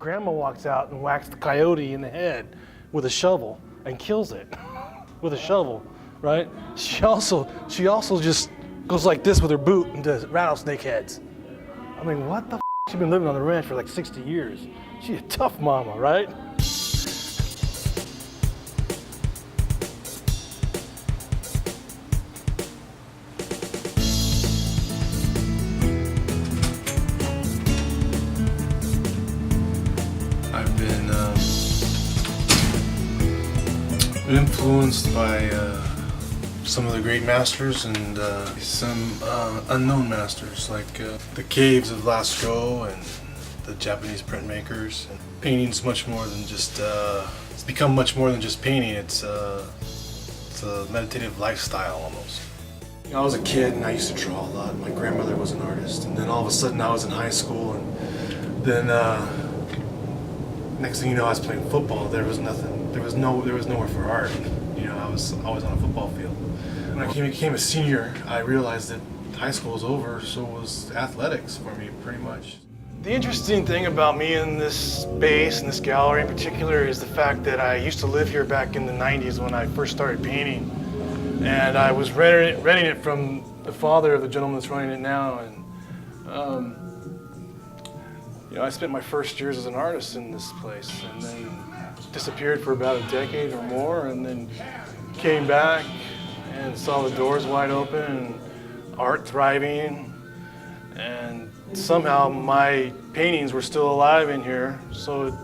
grandma walks out and whacks the coyote in the head with a shovel and kills it with a shovel, right? She also just goes like this with her boot and does rattlesnake heads. I mean, what the f? She's been living on the ranch for like 60 years. She's a tough mama, right? I've been influenced by some of the great masters and some unknown masters, like the caves of Lascaux and the Japanese printmakers. And painting's much more than just, it's become much more than just painting. It's a meditative lifestyle almost. You know, I was a kid and I used to draw a lot. My grandmother was an artist, and then all of a sudden I was in high school, and then next thing you know, I was playing football. There was nothing. There was nowhere for art. You know, I was always on a football field. When I became a senior, I realized that high school was over, so was athletics for me, pretty much. The interesting thing about me in this space, in this gallery in particular, is the fact that I used to live here back in the 90s when I first started painting. And I was renting it from the father of the gentleman that's running it now. And you know, I spent my first years as an artist in this place, and then disappeared for about a decade or more, and then came back and saw the doors wide open and art thriving, and somehow my paintings were still alive in here, so it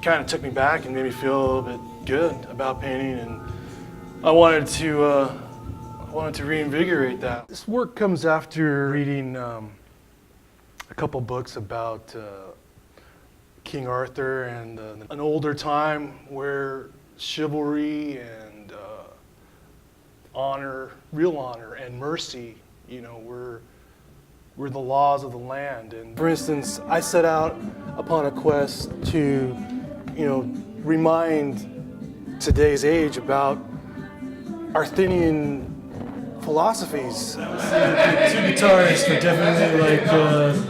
kind of took me back and made me feel a little bit good about painting, and I wanted to reinvigorate that. This work comes after reading a couple books about King Arthur and an older time where chivalry and honor, real honor and mercy, you know, were the laws of the land. And for instance, I set out upon a quest to, you know, remind today's age about Arthurian philosophies. Two guitarists are definitely like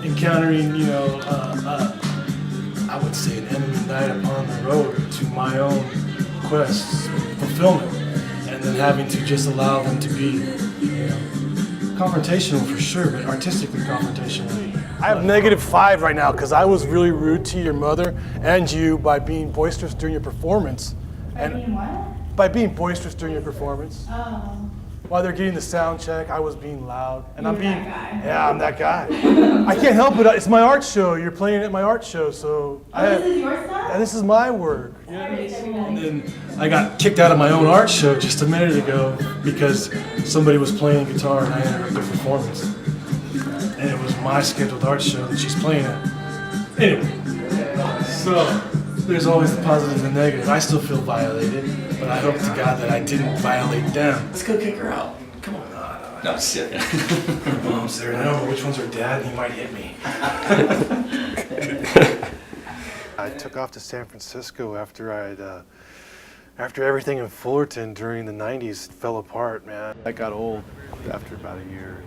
encountering, you know, I would say an enemy knight upon the road to my own quest's fulfillment, and then having to just allow them to be, you know, confrontational for sure, but artistically confrontational. I have -5 right now because I was really rude to your mother and you by being boisterous during your performance. By being what? By being boisterous during your performance. Oh. While they're getting the sound check, I was being loud. And You're I'm being, that guy. yeah, I'm that guy. I can't help it, it's my art show. You're playing at my art show, so. This is your stuff? Yeah, this is my work. Yes. And then I got kicked out of my own art show just a minute ago because somebody was playing guitar and I interrupted their performance. And it was my scheduled art show that she's playing at. Anyway, so there's always the positive and negative. I still feel violated, but I hope to God that I didn't violate them. Let's go kick her out. Come on. No, I'm serious. Mom's there now, but which one's her dad? He might hit me. I took off to San Francisco after everything in Fullerton during the 90s fell apart, man. I got old after about a year.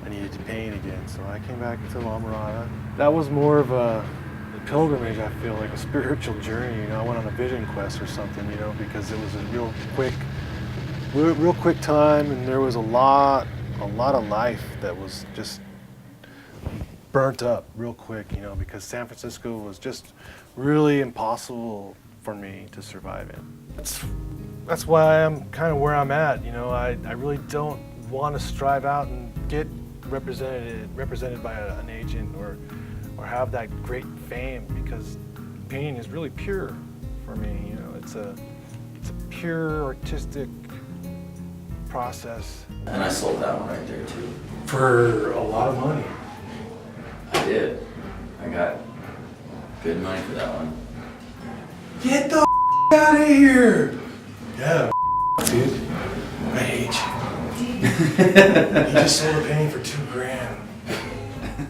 I needed to paint again, so I came back to La Mirada. That was more of a pilgrimage, I feel, like a spiritual journey. You know, I went on a vision quest or something, you know, because it was a real quick time, and there was a lot of life that was just burnt up real quick, you know, because San Francisco was just really impossible for me to survive in. That's why I'm kind of where I'm at, you know. I really don't want to strive out and get represented by an agent or have that great fame, because painting is really pure for me, you know. It's a pure artistic process. And I sold that one right there too. For a lot of money. I did. I got good money for that one. Get the out of here! Yeah, dude. I hate you. You just sold a painting for $2 grand.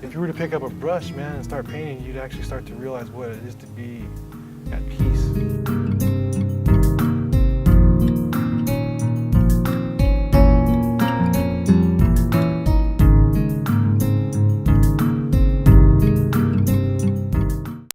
If you were to pick up a brush, man, and start painting, you'd actually start to realize what it is to be at peace.